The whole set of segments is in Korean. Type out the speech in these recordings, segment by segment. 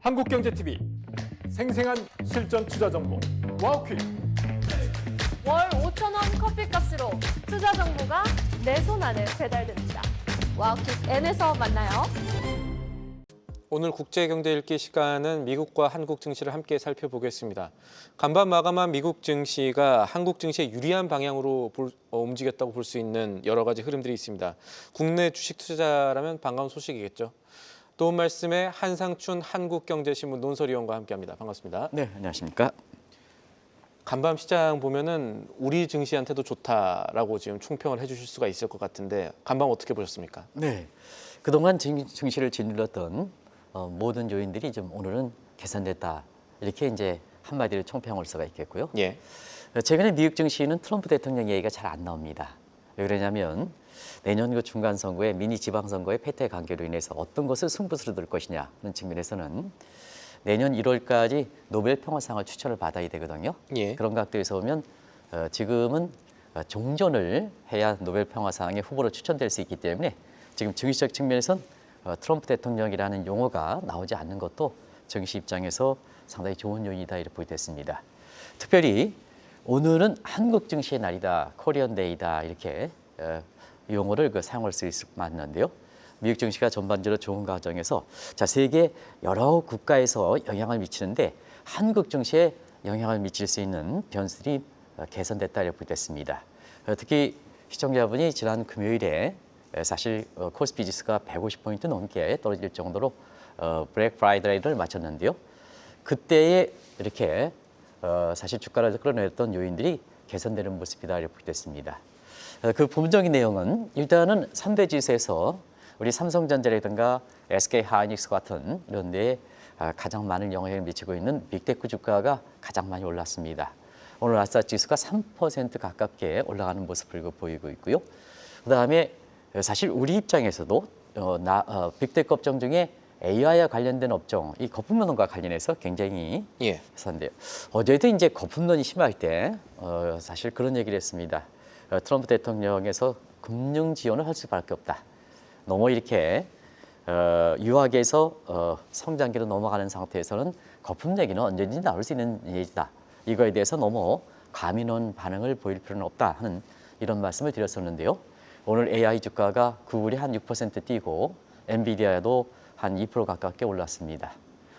한국경제TV 생생한 실전 투자 정보 와우퀴즈. 월 5,000원 커피값으로 투자 정보가 내 손 안에 배달됩니다. 와우킥 N에서 만나요. 오늘 국제경제 읽기 시간은 미국과 한국 증시를 함께 살펴보겠습니다. 간밤 마감한 미국 증시가 한국 증시에 유리한 방향으로 움직였다고 볼 수 있는 여러 가지 흐름들이 있습니다. 국내 주식 투자자라면 반가운 소식이겠죠. 도움 말씀에 한상춘 한국경제신문 논설위원과 함께합니다. 반갑습니다. 네, 안녕하십니까. 간밤 시장 보면은 우리 증시한테도 좋다라고 지금 총평을 해주실 수가 있을 것 같은데 간밤 어떻게 보셨습니까? 네, 그동안 증시를 짓눌렀던 모든 요인들이 좀 오늘은 개선됐다. 이렇게 이제 한마디로 총평할 수가 있겠고요. 예. 최근에 미국 증시는 트럼프 대통령 얘기가 잘 안 나옵니다. 왜 그러냐면 내년 그 중간 선거에 미니 지방선거의 패퇴 관계로 인해서 어떤 것을 승부수로 둘 것이냐 하는 측면에서는 내년 1월까지 노벨 평화상을 추천을 받아야 되거든요. 예. 그런 각도에서 보면 지금은 종전을 해야 노벨 평화상의 후보로 추천될 수 있기 때문에 지금 증시적 측면에선 트럼프 대통령이라는 용어가 나오지 않는 것도 증시 입장에서 상당히 좋은 요인이다 이렇게 보겠습니다. 특별히 오늘은 한국 증시의 날이다, 코리안 데이다 이렇게 용어를 사용할 수 있을 것 같는데요. 미국 증시가 전반적으로 좋은 과정에서 세계 여러 국가에서 영향을 미치는데 한국 증시에 영향을 미칠 수 있는 변수들이 개선됐다 이렇게 보겠습니다. 특히 시청자분이 지난 금요일에 사실 코스피 지수가 150포인트 넘게 떨어질 정도로 블랙 프라이데이를 마쳤는데요. 그때에 이렇게 사실 주가를 끌어내렸던 요인들이 개선되는 모습이다 이렇게 보겠습니다. 그 부분적인 내용은 일단은 3대 지수에서 우리 삼성전자라든가 SK하이닉스 같은 이런 데에 가장 많은 영향을 미치고 있는 빅테크 주가가 가장 많이 올랐습니다. 오늘 나스닥 지수가 3% 가깝게 올라가는 모습을 보이고 있고요. 그다음에 사실 우리 입장에서도 빅테크 업종 중에 AI와 관련된 업종, 이 거품론과 관련해서 굉장히 회사인데요. 어제도 이제 거품론이 심할 때 사실 그런 얘기를 했습니다. 트럼프 대통령에서 금융 지원을 할 수밖에 없다. 너무 이렇게 유학에서 성장기로 넘어가는 상태에서는 거품 얘기는 언제든지 나올 수 있는 얘기다. 이거에 대해서 너무 과민한 반응을 보일 필요는 없다 하는 이런 말씀을 드렸었는데요. 오늘 AI 주가가 구글이 한 6% 뛰고 엔비디아도 한 2% 가깝게 올랐습니다.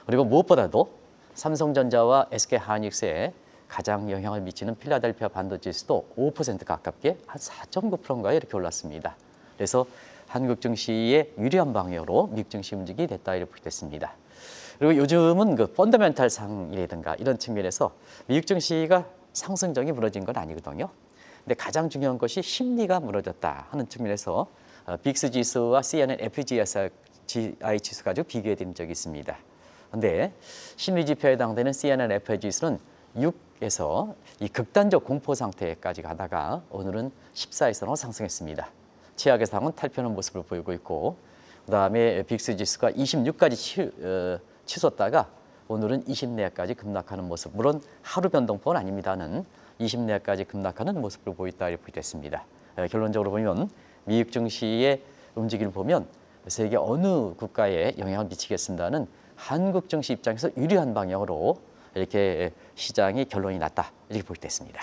그리고 무엇보다도 삼성전자와 SK하이닉스에 가장 영향을 미치는 필라델피아 반도체지수도 5% 가깝게 한 4.9%인가요? 이렇게 올랐습니다. 그래서 한국 증시의 유리한 방향으로 미국 증시 움직이 됐다 이렇게 됐습니다. 그리고 요즘은 그 펀더멘탈 상이라든가 이런 측면에서 미국 증시가 상승정이 무너진 건 아니거든요. 근데 가장 중요한 것이 심리가 무너졌다 하는 측면에서 빅스 지수와 CNN FGSI 지수 가지고 비교해 드린 적이 있습니다. 그런데 심리 지표에 해당되는 CNN FGSI 지수는 6에서 이 극단적 공포 상태까지 가다가 오늘은 14에서 상승했습니다. 최악의 상황은 탈피하는 모습을 보이고 있고 그다음에 빅스 지수가 26까지 치솟다가 오늘은 20 내까지 급락하는 모습. 물론 하루 변동폭은 아닙니다는 20 내까지 급락하는 모습을 보였다 이렇게 됐습니다. 결론적으로 보면 미국 증시의 움직임을 보면 세계 어느 국가에 영향을 미치겠습니다는 한국 증시 입장에서 유리한 방향으로 이렇게 시장의 결론이 났다 이렇게 볼 때 있습니다.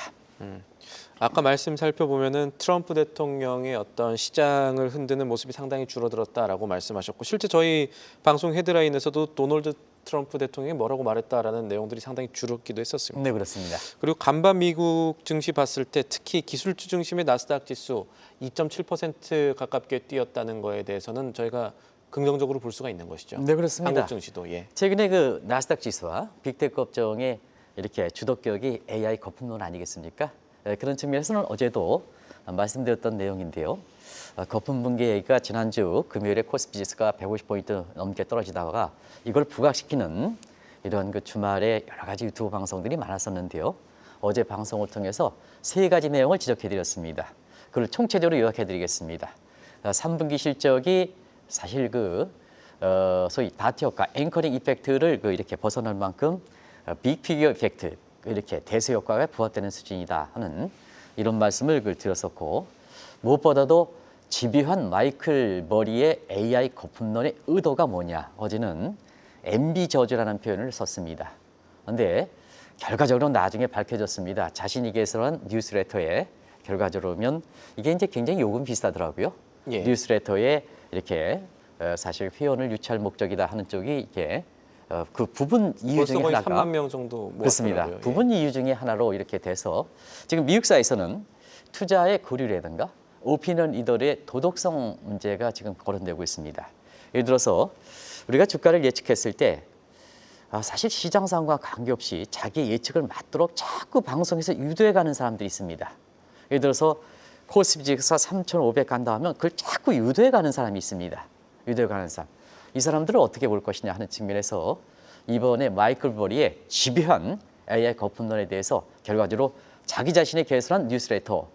아까 말씀 살펴보면은 트럼프 대통령의 어떤 시장을 흔드는 모습이 상당히 줄어들었다라고 말씀하셨고 실제 저희 방송 헤드라인에서도 도널드 트럼프 대통령이 뭐라고 말했다라는 내용들이 상당히 줄었기도 했었습니다. 네, 그렇습니다. 그리고 간밤 미국 증시 봤을 때 특히 기술주 중심의 나스닥 지수 2.7% 가깝게 뛰었다는 거에 대해서는 저희가 긍정적으로 볼 수가 있는 것이죠. 네, 그렇습니다. 한국 증시도 최근에 그 나스닥 지수와 빅테크 업종의 이렇게 주도격이 AI 거품론 아니겠습니까? 그런 측면에서는 어제도 말씀드렸던 내용인데요. 거품 붕괴 얘기가 지난주 금요일에 코스피 지수가 150포인트 넘게 떨어지다가 이걸 부각시키는 이런 그 주말에 여러 가지 유튜브 방송들이 많았었는데요. 어제 방송을 통해서 3가지 내용을 지적해드렸습니다. 그걸 총체적으로 요약해드리겠습니다. 3분기 실적이 사실 소위 다트 효과, 앵커링 이펙트를 이렇게 벗어날 만큼 빅 피규어 이펙트, 이렇게 대수 효과가 부합되는 수준이다 하는 이런 말씀을 드렸었고 무엇보다도 집요한 마이클 머리의 AI 거품론의 의도가 뭐냐. 어제는 MB 저주라는 표현을 썼습니다. 그런데 결과적으로 나중에 밝혀졌습니다. 자신이 개설한 뉴스레터에 결과적으로 보면 이게 이제 굉장히 요금 비싸더라고요. 예. 뉴스레터에 이렇게 사실 회원을 유치할 목적이다 하는 쪽이 이게 그 부분 이유 벌써 중에 거의 하나가 3만 명 정도 그렇습니다. 모았더라고요. 예. 부분 이유 중에 하나로 이렇게 돼서 지금 미국사에서는 투자의 고려라든가 오피니언 리더의 도덕성 문제가 지금 거론되고 있습니다. 예를 들어서 우리가 주가를 예측했을 때 사실 시장 상황과 관계없이 자기 예측을 맞도록 자꾸 방송에서 유도해가는 사람들이 있습니다. 예를 들어서 코스피 지수가 3,500 간다 하면 그걸 자꾸 유도해가는 사람이 있습니다. 유도해가는 사람. 이 사람들을 어떻게 볼 것이냐 하는 측면에서 이번에 마이클 버리의 집요한 AI 거품론에 대해서 결과적으로 자기 자신이 개설한 뉴스레터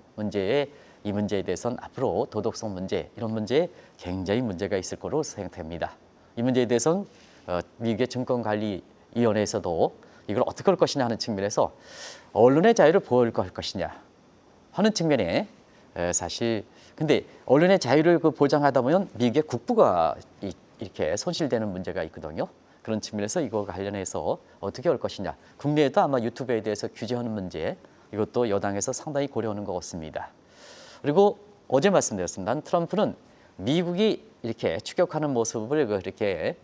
이 문제에 대해서는 앞으로 도덕성 문제, 이런 문제에 굉장히 문제가 있을 거로 생각됩니다. 이 문제에 대해서는 미국의 증권관리위원회에서도 이걸 어떻게 할 것이냐 하는 측면에서 언론의 자유를 보호할 것이냐 하는 측면에 사실 근데 언론의 자유를 보장하다 보면 미국의 국부가 이렇게 손실되는 문제가 있거든요. 그런 측면에서 이거 관련해서 어떻게 할 것이냐. 국내에도 아마 유튜브에 대해서 규제하는 문제 이것도 여당에서 상당히 고려하는 것 같습니다. 그리고 어제 말씀드렸습니다. 트럼프는 미국이 이렇게 추격하는 모습을 이렇게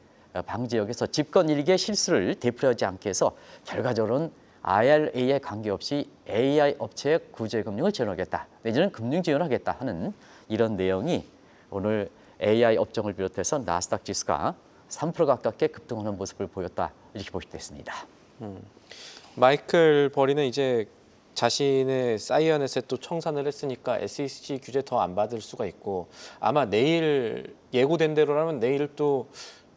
방지역에서 집권 일기의 실수를 되풀이하지 않게 해서 결과적으로는 IRA에 관계없이 AI 업체의 구제금융을 지원하겠다. 내지는 금융 지원하겠다 하는 이런 내용이 오늘 AI 업종을 비롯해서 나스닥 지수가 3% 가깝게 급등하는 모습을 보였다. 이렇게 볼 수 있습니다. 마이클 버리는 이제 자신의 사이언에서 또 청산을 했으니까 SEC 규제 더 안 받을 수가 있고 아마 내일 예고된 대로라면 내일 또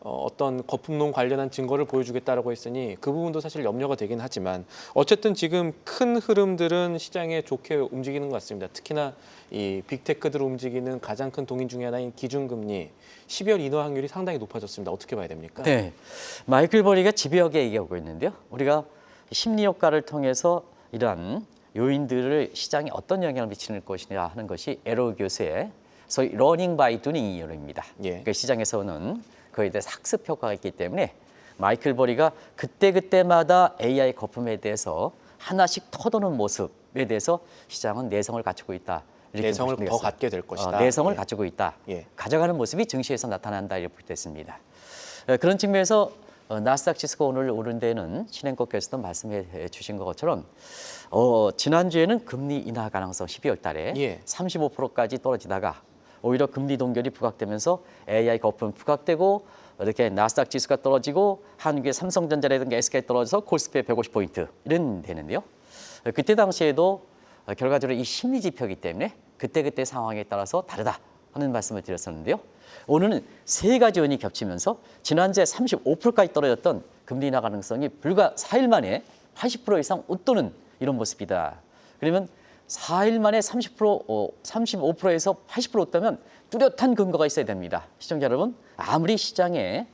어떤 거품론 관련한 증거를 보여주겠다라고 했으니 그 부분도 사실 염려가 되긴 하지만 어쨌든 지금 큰 흐름들은 시장에 좋게 움직이는 것 같습니다. 특히나 이 빅테크들 움직이는 가장 큰 동인 중에 하나인 기준금리 12월 인하 확률이 상당히 높아졌습니다. 어떻게 봐야 됩니까? 네, 마이클 버리가 집요하게 얘기하고 있는데요. 우리가 심리 효과를 통해서 이러한 요인들을 시장에 어떤 영향을 미치는 것이냐 하는 것이 에러 교수의 소위 러닝 바이 두닝 이론입니다. 예. 그러니까 시장에서는 그에 대해서 학습 효과가 있기 때문에 마이클 버리가 그때그때마다 AI 거품에 대해서 하나씩 터도는 모습에 대해서 시장은 내성을 갖추고 있다. 이렇게 내성을 보시면 더 되겠습니다. 갖게 될 것이다. 내성을 예. 갖추고 있다. 예. 가져가는 모습이 증시에서 나타난다 이렇게 볼 수 있습니다. 그런 측면에서 나스닥 지수가 오늘 오른 데는 신행국께서도 말씀해 주신 것처럼 지난주에는 금리 인하 가능성 12월 달에 예. 35%까지 떨어지다가 오히려 금리 동결이 부각되면서 AI 거품 부각되고 이렇게 나스닥 지수가 떨어지고 한국의 삼성전자라든가 SK 떨어져서 코스피에 150포인트 이런 되는데요. 그때 당시에도 결과적으로 이 심리 지표이기 때문에 그때 상황에 따라서 다르다 하는 말씀을 드렸었는데요. 오늘은 세 가지 요인이 겹치면서 지난주에 35%까지 떨어졌던 금리 인하 가능성이 불과 4일 만에 80% 이상 웃도는 이런 모습이다. 그러면 4일 만에 35%에서 80% 웃다면 뚜렷한 근거가 있어야 됩니다. 시청자 여러분, 아무리 시장에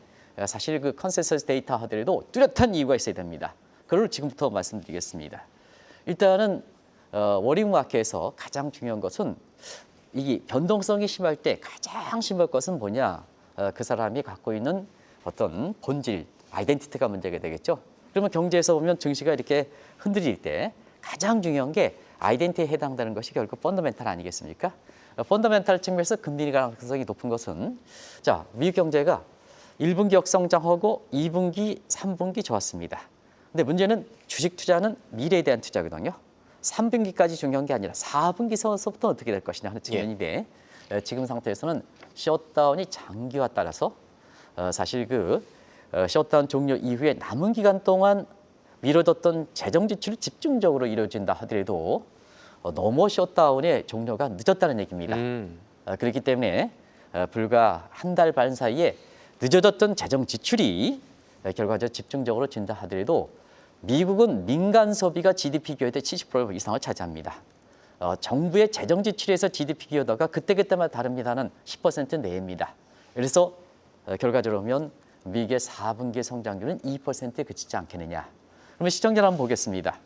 사실 그 컨센서스 데이터 하더라도 뚜렷한 이유가 있어야 됩니다. 그걸 지금부터 말씀드리겠습니다. 일단은 워링 마켓에서 가장 중요한 것은 이 변동성이 심할 때 가장 심할 것은 뭐냐? 그 사람이 갖고 있는 어떤 본질, 아이덴티티가 문제가 되겠죠. 그러면 경제에서 보면 증시가 이렇게 흔들릴 때 가장 중요한 게 아이덴티티에 해당되는 것이 결국 펀더멘탈 아니겠습니까? 펀더멘탈 측면에서 금리 가능성이 높은 것은 자, 미국 경제가 1분기 역성장하고 2분기, 3분기 좋았습니다. 근데 문제는 주식 투자는 미래에 대한 투자거든요. 3분기까지 중요한 게 아니라 4분기서부터 어떻게 될 것이냐 하는 측면인데 지금 상태에서는 셧다운이 장기화 따라서 사실 그 셧다운 종료 이후에 남은 기간 동안 미뤄졌던 재정 지출이 집중적으로 이루어진다 하더라도 너무 셧다운의 종료가 늦었다는 얘기입니다. 그렇기 때문에 불과 한 달 반 사이에 늦어졌던 재정 지출이 결과적으로 집중적으로 진다 하더라도 미국은 민간 소비가 GDP 기여대 70% 이상을 차지합니다. 정부의 재정 지출에서 GDP 기여도가 그때그때마다 다릅니다는 10% 내입니다. 그래서 결과적으로 보면 미국의 4분기 성장률은 2%에 그치지 않겠느냐. 그러면 시청자 한번 보겠습니다.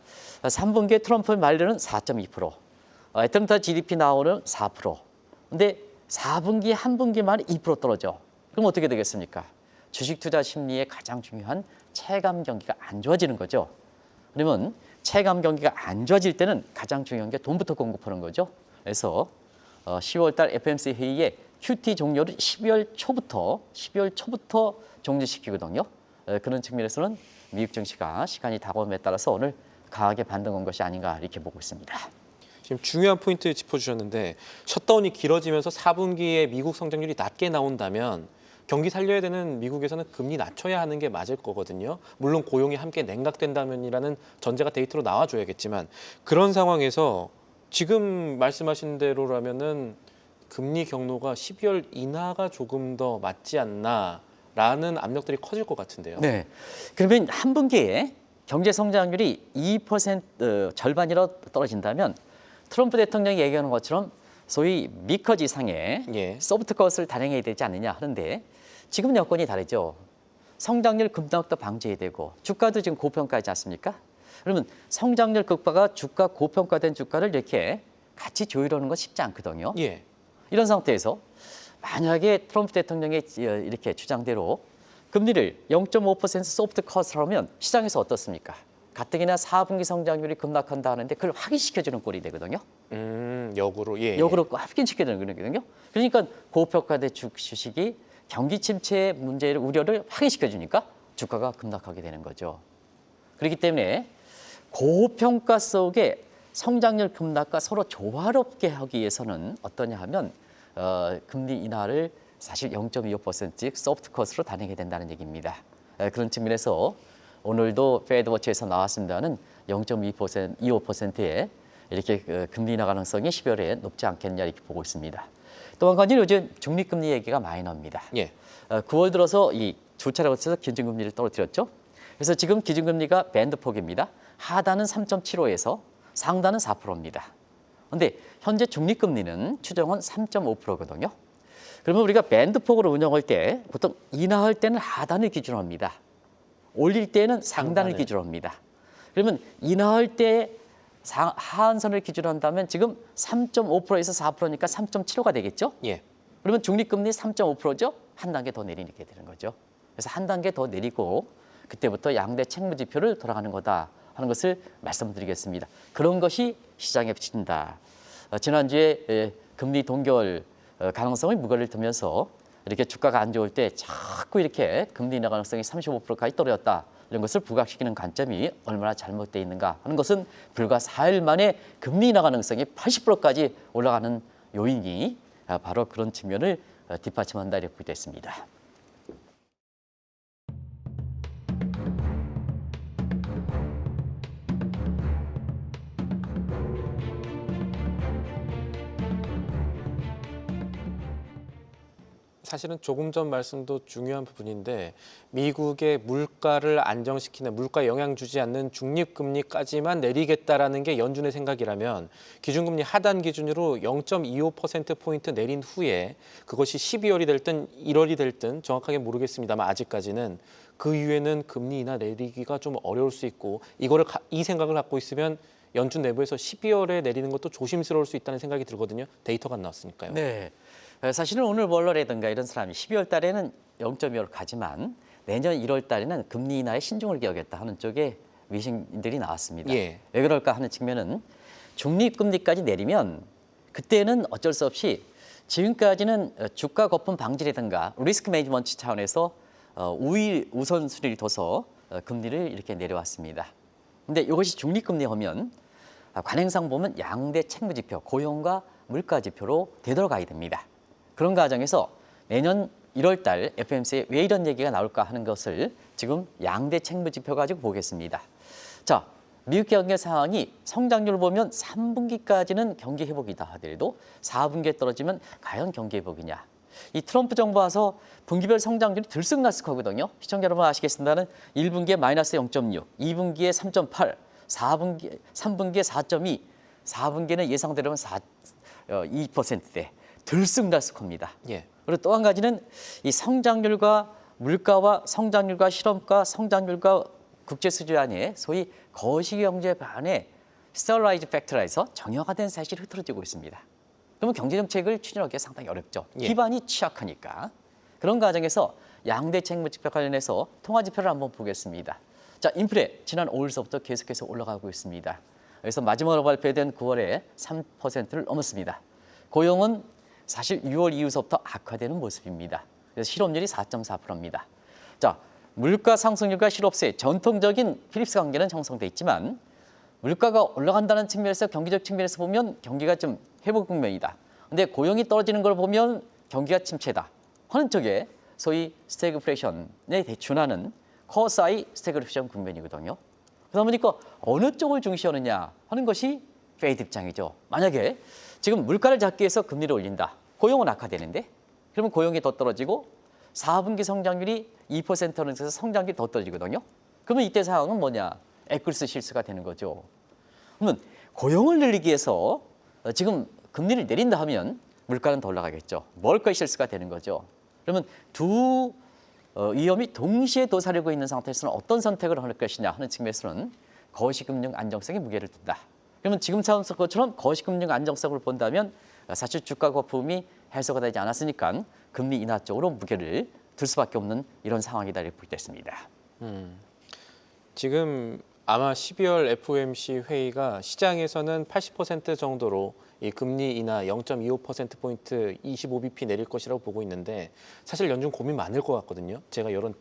3분기에 트럼프 말로는 4.2%, 애틀랜타 GDP 나오는 4%. 근데 4분기 한 분기만 2% 떨어져. 그럼 어떻게 되겠습니까? 주식 투자 심리에 가장 중요한 체감 경기가 안 좋아지는 거죠. 그러면 체감 경기가 안 좋아질 때는 가장 중요한 게 돈부터 공급하는 거죠. 그래서 10월 달 FOMC 회의에 QT 종료를 12월 초부터 종료시키거든요. 그런 측면에서는 미국 증시가 시간이 다가옴에 따라서 오늘 강하게 반등한 것이 아닌가 이렇게 보고 있습니다. 지금 중요한 포인트 짚어주셨는데 셧다운이 길어지면서 4분기에 미국 성장률이 낮게 나온다면 경기 살려야 되는 미국에서는 금리 낮춰야 하는 게 맞을 거거든요. 물론 고용이 함께 냉각된다면이라는 전제가 데이터로 나와줘야겠지만 그런 상황에서 지금 말씀하신 대로라면은 금리 경로가 12월 인하가 조금 더 맞지 않나라는 압력들이 커질 것 같은데요. 네. 그러면 한 분기에 경제 성장률이 2% 절반이라 떨어진다면 트럼프 대통령이 얘기하는 것처럼 소위 미커지 이상의 예. 소프트 컷을 단행해야 되지 않느냐 하는데 지금 여건이 다르죠. 성장률 급락도 방지해야 되고 주가도 지금 고평가하지 않습니까? 그러면 성장률 극화가 주가 고평가된 주가를 이렇게 같이 조율하는 건 쉽지 않거든요. 예. 이런 상태에서 만약에 트럼프 대통령의 이렇게 주장대로 금리를 0.5% 소프트 컷을 하면 시장에서 어떻습니까? 가뜩이나 4분기 성장률이 급락한다 하는데 그걸 확인시켜주는 꼴이 되거든요. 역으로 예. 역으로 확인시켜주는 거거든요. 그러니까 고평가된 주식이 경기 침체 문제를 우려를 확인시켜주니까 주가가 급락하게 되는 거죠. 그렇기 때문에 고평가 속에 성장률 급락과 서로 조화롭게 하기 위해서는 어떠냐 하면 금리 인하를 사실 0.25%씩 소프트 컷으로 단행해야 된다는 얘기입니다. 그런 측면에서 오늘도 페드워치에서 나왔습니다는 0.25%의 이렇게 금리 인하 가능성이 12월에 높지 않겠냐 이렇게 보고 있습니다. 또 한 가지는 요즘 중립금리 얘기가 많이 나옵니다. 예. 9월 들어서 이 두 차례 거쳐서 기준금리를 떨어뜨렸죠. 그래서 지금 기준금리가 밴드폭입니다. 하단은 3.75에서 상단은 4%입니다. 그런데 현재 중립금리는 추정은 3.5%거든요. 그러면 우리가 밴드폭으로 운영할 때 보통 인하할 때는 하단을 기준으로 합니다. 올릴 때는 상단을 기준으로 합니다. 그러면 인하할 때 하한선을 기준으로 한다면 지금 3.5%에서 4%니까 3.75가 되겠죠? 예. 그러면 중립금리 3.5%죠? 한 단계 더 내리게 되는 거죠. 그래서 한 단계 더 내리고 그때부터 양대 책무지표를 돌아가는 거다 하는 것을 말씀드리겠습니다. 그런 것이 시장에 비친다. 지난주에 금리 동결 가능성의 무게를 두면서 이렇게 주가가 안 좋을 때 자꾸 이렇게 금리 인하 가능성이 35%까지 떨어졌다. 이런 것을 부각시키는 관점이 얼마나 잘못되어 있는가 하는 것은 불과 4일 만에 금리 인하 가능성이 80%까지 올라가는 요인이 바로 그런 측면을 뒷받침한다 이렇게 보게 됐습니다. 사실은 조금 전 말씀도 중요한 부분인데 미국의 물가를 안정시키는 물가에 영향 주지 않는 중립금리까지만 내리겠다라는 게 연준의 생각이라면 기준금리 하단 기준으로 0.25%포인트 내린 후에 그것이 12월이 됐든 1월이 됐든 정확하게 모르겠습니다만 아직까지는 그 이후에는 금리 인하 내리기가 좀 어려울 수 있고 이 생각을 갖고 있으면 연준 내부에서 12월에 내리는 것도 조심스러울 수 있다는 생각이 들거든요. 데이터가 안 나왔으니까요. 네. 사실은 오늘 월러라든가 이런 사람이 12월 달에는 0.25로 가지만 내년 1월 달에는 금리 인하에 신중을 기하겠다 하는 쪽에 위신들이 나왔습니다. 예. 왜 그럴까 하는 측면은 중립금리까지 내리면 그때는 어쩔 수 없이 지금까지는 주가 거품 방지라든가 리스크 매니지먼트 차원에서 우선순위를 둬서 금리를 이렇게 내려왔습니다. 근데 이것이 중립금리 하면 관행상 보면 양대 책무지표, 고용과 물가지표로 되돌아가야 됩니다. 그런 과정에서 내년 1월 달 FOMC에 왜 이런 얘기가 나올까 하는 것을 지금 양대 책무지표 가지고 보겠습니다. 자, 미국 경제 상황이 성장률을 보면 3분기까지는 경기 회복이다 하더라도 4분기에 떨어지면 과연 경기 회복이냐. 이 트럼프 정부 와서 분기별 성장률이 들쑥날쑥하거든요. 시청자 여러분 아시겠습니다는 1분기에 마이너스 0.6, 2분기에 3.8, 3분기에 4.2, 4분기에는 예상대로면 2%대. 들쑥날쑥합니다. 예. 그리고 또 한 가지는 이 성장률과 물가와 성장률과 실업과 성장률과 국제 수지 안에 소위 거시경제 반의 스테라이즈 팩터라서 정형화된 사실이 흐트러지고 있습니다. 그러면 경제정책을 추진하기가 상당히 어렵죠. 예. 기반이 취약하니까. 그런 과정에서 양대 책무지표 관련해서 통화지표를 한번 보겠습니다. 자, 인플레 지난 5월서부터 계속해서 올라가고 있습니다. 그래서 마지막으로 발표된 9월에 3%를 넘었습니다. 고용은 사실 6월 이후서부터 악화되는 모습입니다. 그래서 실업률이 4.4%입니다. 자, 물가 상승률과 실업세 전통적인 필립스 관계는 형성돼 있지만 물가가 올라간다는 측면에서 경기적 측면에서 보면 경기가 좀 회복 국면이다. 근데 고용이 떨어지는 걸 보면 경기가 침체다 하는 쪽에 소위 스태그플레이션에 준하는 커사이 스태그플레이션 국면이거든요. 그러다 보니까 어느 쪽을 중시하느냐 하는 것이 페이드 입장이죠. 만약에 지금 물가를 잡기 위해서 금리를 올린다. 고용은 악화되는데 그러면 고용이 더 떨어지고 4분기 성장률이 2%는 돼서 성장률이 더 떨어지거든요. 그러면 이때 상황은 뭐냐? 에클스 실수가 되는 거죠. 그러면 고용을 늘리기 위해서 지금 금리를 내린다 하면 물가는 더 올라가겠죠. 먹을거리 실수가 되는 거죠. 그러면 두 위험이 동시에 도사리고 있는 상태에서는 어떤 선택을 할 것이냐 하는 측면에서는 거시금융 안정성에 무게를 둔다. 그러면 지금 것처럼 거시금융 안정성을 본다면 사실 주가 거품이 해소가 되지 않았으니까 금리 인하 쪽으로 무게를 둘 수밖에 없는 이런 상황이다 이렇게 볼 때 있습니다. 지금 아마 12월 FOMC 회의가 시장에서는 80% 정도로 이 금리 인하 0.25%포인트 25bp 내릴 것이라고 보고 있는데 사실 연준 고민 많을 것 같거든요. 제가 이런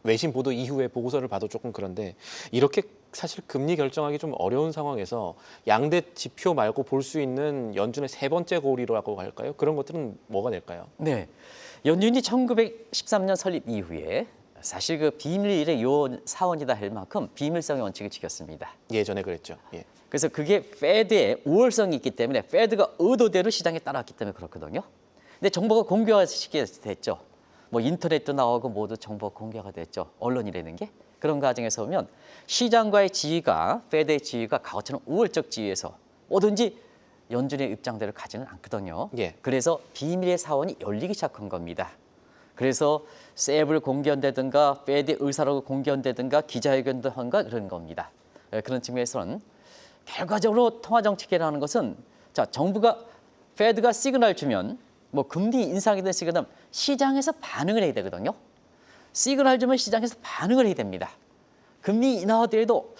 외신 보도 이후에 보고서를 봐도 조금 그런데 이렇게 사실 금리 결정하기 좀 어려운 상황에서 양대 지표 말고 볼 수 있는 연준의 세 번째 고리라고 할까요? 그런 것들은 뭐가 될까요? 네, 연준이 1913년 설립 이후에 사실 그 비밀의 요원 사원이다 할 만큼 비밀성의 원칙을 지켰습니다. 예전에 그랬죠. 예. 그래서 그게 페드의 우월성이 있기 때문에 페드가 의도대로 시장에 따라왔기 때문에 그렇거든요. 근데 정보가 공개화시키게 됐죠. 뭐 인터넷도 나오고 모두 정보가 공개가 됐죠. 언론이라는 게. 그런 과정에서 보면 시장과의 지위가 페드의 지위가 과거처럼 우월적 지위에서 뭐든지 연준의 입장대로 가지는 않거든요. 예. 그래서 비밀의 사원이 열리기 시작한 겁니다. 그래서 셉을 공개한다든가 페드의 의사록을 공개한다든가 기자회견도 한가 그런 겁니다. 그런 측면에서는 결과적으로 통화정책이라는 것은 자 정부가 페드가 시그널 주면 뭐 금리 인상이든 시그널 시장에서 반응을 해야 되거든요. 시그널 주면 시장에서 반응을 해야 됩니다. 금리 인하되어도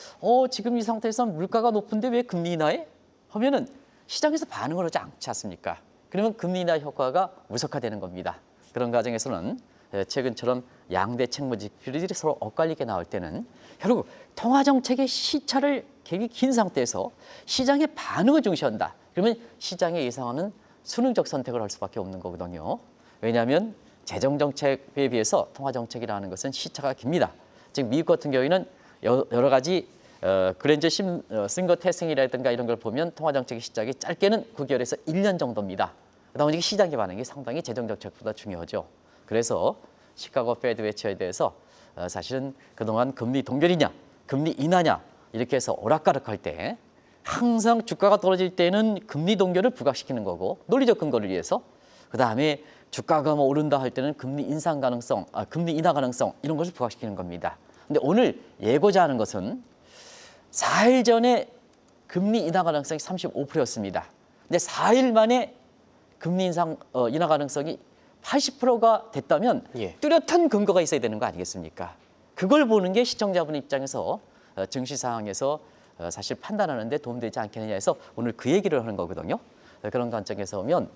지금 이 상태에서 물가가 높은데 왜 금리 인하해? 하면은 시장에서 반응을 하지 않지 않습니까? 그러면 금리 인하 효과가 무력화되는 겁니다. 그런 과정에서는 최근처럼 양대 책무지표들이 서로 엇갈리게 나올 때는 결국 통화정책의 시차를 굉장히 긴 상태에서 시장의 반응을 중시한다. 그러면 시장의 예상하는 수능적 선택을 할 수밖에 없는 거거든요. 왜냐하면 재정정책에 비해서 통화정책이라는 것은 시차가 깁니다. 지금 미국 같은 경우에는 여러 가지 그랜저 싱거 태승이라든가 이런 걸 보면 통화정책의 시작이 짧게는 9개월에서 1년 정도입니다. 그러다 보니까 시장의 반응이 상당히 재정정책보다 중요하죠. 그래서 시카고 페드 외치에 대해서 사실은 그동안 금리 동결이냐, 금리 인하냐 이렇게 해서 오락가락할 때 항상 주가가 떨어질 때는 금리 동결을 부각시키는 거고 논리적 근거를 위해서 그다음에 주가가 뭐 오른다 할 때는 금리 인상 가능성, 금리 인하 가능성 이런 것을 부각시키는 겁니다. 근데 오늘 예고자 하는 것은 4일 전에 금리 인하 가능성이 35%였습니다. 근데 4일 만에 금리 인하 가능성이 80%가 됐다면 예. 뚜렷한 근거가 있어야 되는 거 아니겠습니까? 그걸 보는 게 시청자분 입장에서 증시 상황에서 사실 판단하는 데 도움되지 않겠느냐 해서 오늘 그 얘기를 하는 거거든요. 그런 관점에서 보면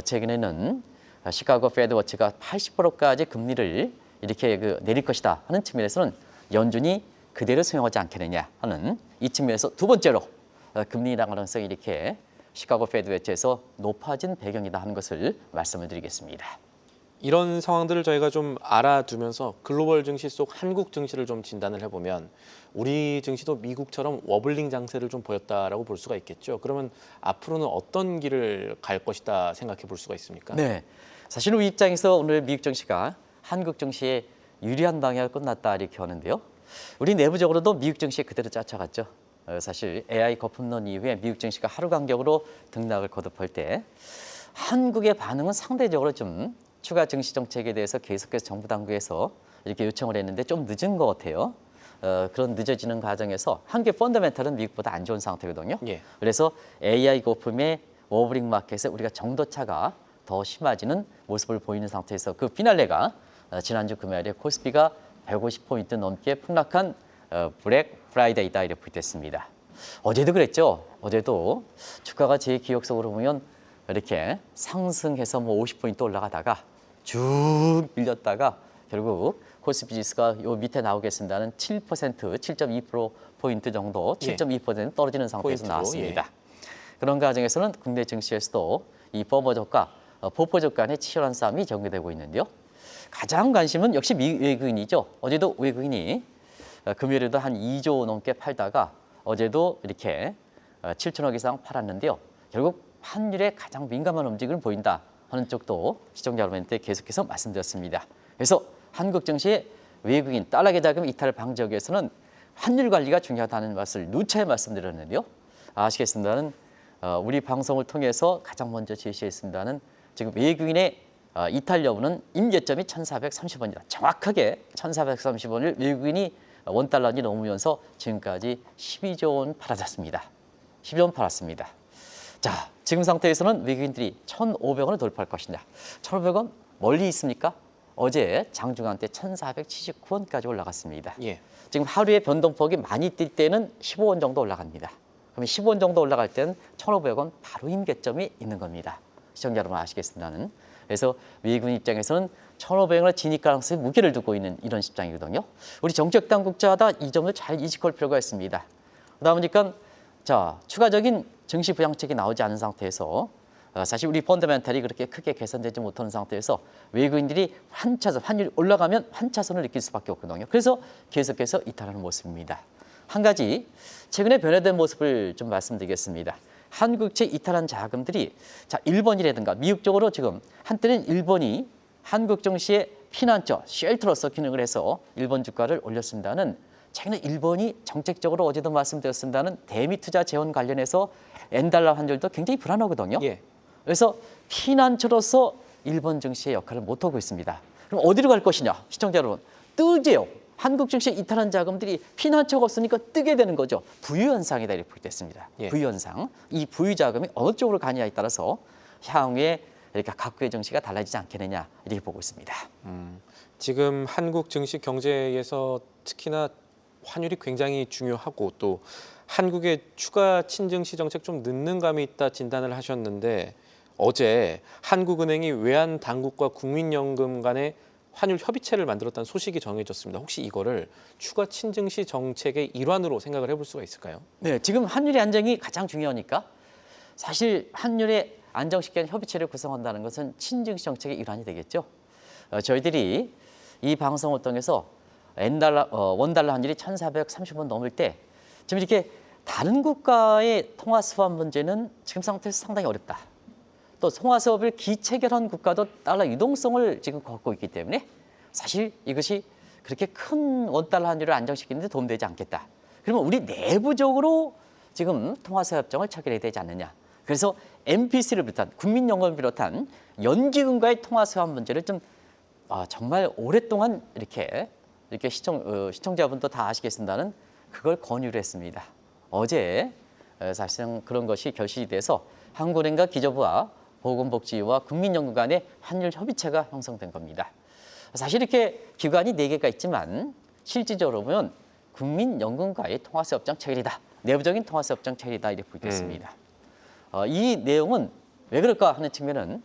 최근에는 시카고 페드 워치가 80%까지 금리를 이렇게 내릴 것이다 하는 측면에서는 연준이 그대로 수용하지 않겠느냐 하는 이 측면에서 두 번째로 금리 인하 가능성이 이렇게 시카고 페드 워치에서 높아진 배경이다 하는 것을 말씀을 드리겠습니다. 이런 상황들을 저희가 좀 알아두면서 글로벌 증시 속 한국 증시를 좀 진단을 해보면 우리 증시도 미국처럼 워블링 장세를 좀 보였다라고 볼 수가 있겠죠. 그러면 앞으로는 어떤 길을 갈 것이다 생각해 볼 수가 있습니까? 네, 사실 우리 입장에서 오늘 미국 증시가 한국 증시에 유리한 방향을 끝났다 이렇게 하는데요. 우리 내부적으로도 미국 증시에 그대로 쫓아갔죠. 사실 AI 거품론 이후에 미국 증시가 하루 간격으로 등락을 거듭할 때 한국의 반응은 상대적으로 좀 추가 증시 정책에 대해서 계속해서 정부 당국에서 이렇게 요청을 했는데 좀 늦은 것 같아요. 그런 늦어지는 과정에서 한국의 펀더멘털은 미국보다 안 좋은 상태거든요. 예. 그래서 AI 거품의 워블링 마켓에 우리가 정도차가 더 심해지는 모습을 보이는 상태에서 그 피날레가 지난주 금요일에 코스피가 150포인트 넘게 폭락한 블랙 프라이데이다 이렇게 됐습니다. 어제도 그랬죠. 어제도 주가가 제 기억 속으로 보면 이렇게 상승해서 뭐 50포인트 올라가다가 쭉 밀렸다가 결국 코스피 지수가 요 밑에 나오겠습니다는 7%, 7.2%포인트 정도, 7.2% 떨어지는 상태에서 포인트로, 나왔습니다. 그런 과정에서는 국내 증시에서도 이 버버저가, 보포저가 간의 치열한 싸움이 전개되고 있는데요. 가장 관심은 역시 외국인이죠. 어제도 외국인이 금요일에도 한 2조 넘게 팔다가 어제도 이렇게 7천억 이상 팔았는데요. 결국 환율에 가장 민감한 움직임을 보인다 하는 쪽도 시청자 여러분한테 계속해서 말씀드렸습니다. 그래서 한국 증시의 외국인 달러 계좌금 이탈 방지하기 위해서는 환율 관리가 중요하다는 것을 누차에 말씀드렸는데요. 아시겠습니다는 우리 방송을 통해서 가장 먼저 제시했습니다는 지금 외국인의 이탈 여부는 임계점이 1,430원이다. 정확하게 1,430원을 외국인이 원달러니 넘으면서 지금까지 12조 원 팔아졌습니다. 12조 원 팔았습니다. 자, 지금 상태에서는 외국인들이 1,500원을 돌파할 것이냐. 1,500원 멀리 있습니까? 어제 장중한 때 1,479원까지 올라갔습니다. 예. 지금 하루에 변동폭이 많이 뛸 때는 15원 정도 올라갑니다. 그러면 15원 정도 올라갈 때는 1,500원 바로 임계점이 있는 겁니다. 시청자 여러분 아시겠습니다는. 그래서 외국인 입장에서는 1,500원의 진입 가능성에 무게를 두고 있는 이런 입장이거든요. 우리 정책당국자다 이 점을 잘 인식할 필요가 있습니다. 그러다 보니까 자 추가적인 증시 부양책이 나오지 않은 상태에서 사실 우리 펀더멘탈이 그렇게 크게 개선되지 못하는 상태에서 외국인들이 환차선, 환율이 올라가면 환차선을 느낄 수밖에 없거든요. 그래서 계속해서 이탈하는 모습입니다. 한 가지 최근에 변화된 모습을 좀 말씀드리겠습니다. 한국채 이탈한 자금들이 자 일본이라든가 미국 쪽으로 지금 한때는 일본이 한국 증시의 피난처, 쉘터로서 기능을 해서 일본 주가를 올렸습니다는 최근에 일본이 정책적으로 어제도 말씀드렸습니다는 대미 투자 재원 관련해서 엔달러 환율도 굉장히 불안하거든요. 예. 그래서 피난처로서 일본 증시의 역할을 못하고 있습니다. 그럼 어디로 갈 것이냐? 시청자 여러분, 뜨지요. 한국 증시에 이탈한 자금들이 피난처가 없으니까 뜨게 되는 거죠. 부유현상이다 이렇게 됐습니다. 예. 부유현상. 이 부유 자금이 어느 쪽으로 가냐에 따라서 향후에 이렇게 각국의 증시가 달라지지 않겠느냐 이렇게 보고 있습니다. 지금 한국 증시 경제에서 특히나 환율이 굉장히 중요하고 또 한국의 추가 친증시 정책 좀 늦는 감이 있다 진단을 하셨는데 어제 한국은행이 외환 당국과 국민연금 간의 환율 협의체를 만들었다는 소식이 전해졌습니다. 혹시 이거를 추가 친증시 정책의 일환으로 생각을 해볼 수가 있을까요? 네, 지금 환율의 안정이 가장 중요하니까 사실 환율의 안정시키는 협의체를 구성한다는 것은 친증시 정책의 일환이 되겠죠. 저희들이 이 방송을 통해서 원달러 환율이 1,430원 넘을 때 지금 이렇게 다른 국가의 통화 수합 문제는 지금 상태에서 상당히 어렵다. 또 통화 수합을 기체결한 국가도 달러 유동성을 지금 갖고 있기 때문에 사실 이것이 그렇게 큰 원달러 환율을 안정시키는 데 도움되지 않겠다. 그러면 우리 내부적으로 지금 통화 수합 협정을 체결해야 되지 않느냐. 그래서 MPC를 비롯한 국민연금을 비롯한 연기금과의 통화 수합 문제를 좀 정말 오랫동안 이렇게 시청자분도 다 아시겠습니다는 그걸 권유를 했습니다. 어제 사실상 그런 것이 결실이 돼서 한국은행과 기재부와 보건복지부와 국민연금 간의 환율 협의체가 형성된 겁니다. 사실 이렇게 기관이 4개가 있지만 실질적으로 보면 국민연금과의 통화수협정 체결이다. 내부적인 통화수협정 체결이다 이렇게 보겠습니다. 이 내용은 왜 그럴까 하는 측면은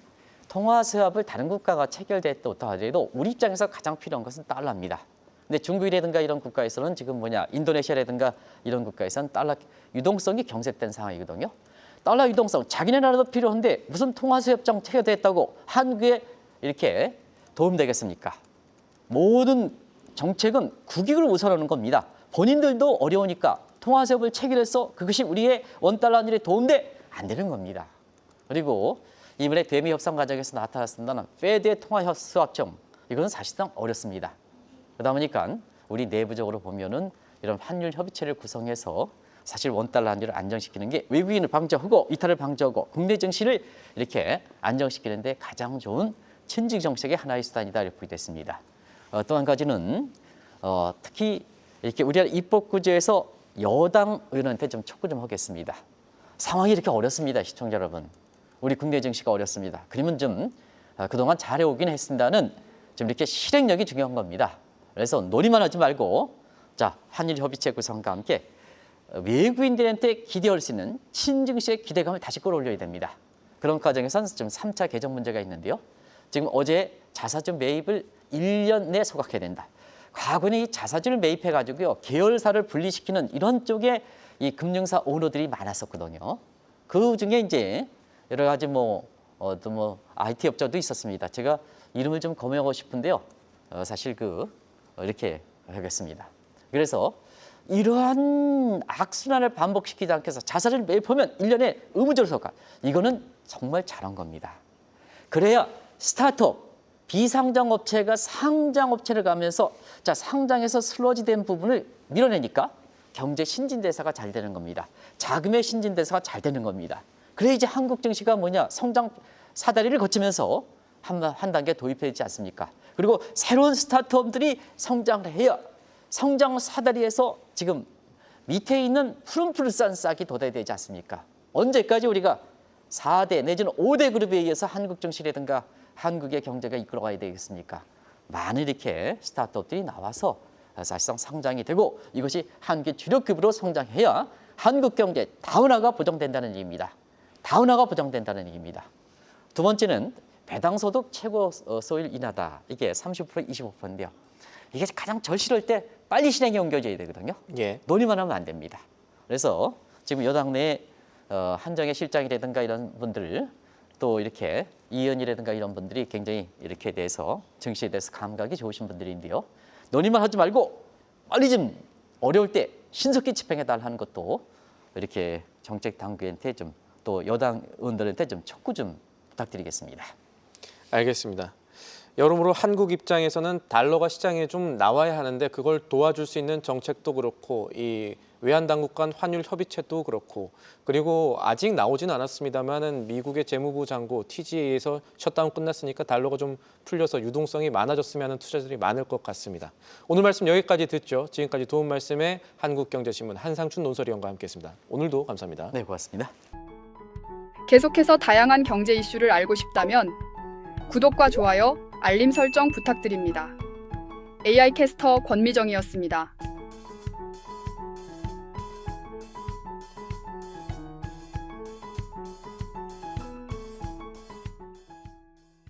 통화수협을 다른 국가가 체결됐다 하더라도 우리 입장에서 가장 필요한 것은 달러입니다. 근데 중국이라든가 이런 국가에서는 지금 인도네시아라든가 이런 국가에서는 달러 유동성이 경색된 상황이거든요. 달러 유동성 자기네 나라도 필요한데 무슨 통화수협정 체결됐다고 한국에 이렇게 도움되겠습니까? 모든 정책은 국익을 우선하는 겁니다. 본인들도 어려우니까 통화수협을 체결해서 그것이 우리의 원달러 환율에 도움돼 안 되는 겁니다. 그리고 이번에 대미 협상 과정에서 나타났습니다는 페드의 통화수합청 이거는 사실상 어렵습니다. 그러다 보니까 우리 내부적으로 보면은 이런 환율 협의체를 구성해서 사실 원달러 환율을 안정시키는 게 외국인을 방지하고 이탈을 방지하고 국내 증시를 이렇게 안정시키는 데 가장 좋은 친증 정책의 하나의 수단이다 이렇게 보겠습니다. 또 한 가지는 특히 이렇게 우리나라 입법구제에서 여당 의원한테 좀 촉구 좀 하겠습니다. 상황이 이렇게 어렵습니다, 시청자 여러분. 우리 국내 증시가 어렵습니다. 그러면 좀 그동안 잘해오긴 했습니다는 좀 이렇게 실행력이 중요한 겁니다. 그래서 놀이만 하지 말고 자 한일 협의체 구성과 함께 외국인들한테 기대할 수 있는 신증시의 기대감을 다시 끌어올려야 됩니다. 그런 과정에서는 좀 3차 개정 문제가 있는데요. 지금 어제 자사주 매입을 1년 내에 소각해야 된다. 과거에 이 자사주를 매입해가지고요 계열사를 분리시키는 이런 쪽에 이 금융사 오너들이 많았었거든요. 그 중에 이제 여러 가지 또 IT 업자도 있었습니다. 제가 이름을 좀 검명하고 싶은데요. 사실 이렇게 하겠습니다. 그래서 이러한 악순환을 반복시키지 않기 위해서 자사주를 매입하면 1년에 의무적으로 소각. 이거는 정말 잘한 겁니다. 그래야 스타트업, 비상장 업체가 상장 업체를 가면서 자 상장에서 슬러지된 부분을 밀어내니까 경제 신진대사가 잘 되는 겁니다. 자금의 신진대사가 잘 되는 겁니다. 그래 이제 한국 증시가 뭐냐 성장 사다리를 거치면서 한 단계 도입되지 않습니까? 그리고 새로운 스타트업들이 성장을 해야 성장 사다리에서 지금 밑에 있는 푸른푸른 싹이 돋아야 되지 않습니까? 언제까지 우리가 4대 내지는 5대 그룹에 의해서 한국 증시라든가 한국의 경제가 이끌어가야 되겠습니까? 많은 이렇게 스타트업들이 나와서 사실상 성장이 되고 이것이 한국의 주력급으로 성장해야 한국 경제 다운화가 보장된다는 얘기입니다. 다운화가 보장된다는 얘기입니다. 두 번째는 배당소득 최고 소일 인하다. 이게 30% 25%인데요. 이게 가장 절실할 때 빨리 실행에 옮겨져야 되거든요. 예. 논의만 하면 안 됩니다. 그래서 지금 여당 내 한정혜 실장이라든가 이런 분들 또 이렇게 이현이라든가 이런 분들이 굉장히 이렇게 대해서 증시에 대해서 감각이 좋으신 분들인데요. 논의만 하지 말고 빨리 좀 어려울 때 신속히 집행해달라는 것도 이렇게 정책 당국한테 좀 또 여당 의원들한테 좀 촉구 좀 부탁드리겠습니다. 알겠습니다. 여러모로 한국 입장에서는 달러가 시장에 좀 나와야 하는데 그걸 도와줄 수 있는 정책도 그렇고 이 외환당국 간 환율 협의체도 그렇고 그리고 아직 나오진 않았습니다만은 미국의 재무부 장고 TGA에서 셧다운 끝났으니까 달러가 좀 풀려서 유동성이 많아졌으면 하는 투자들이 많을 것 같습니다. 오늘 말씀 여기까지 듣죠. 지금까지 도움 말씀에 한국경제신문 한상춘 논설위원과 함께했습니다. 오늘도 감사합니다. 네, 고맙습니다. 계속해서 다양한 경제 이슈를 알고 싶다면 구독과 좋아요, 알림 설정 부탁드립니다. AI 캐스터 권미정이었습니다.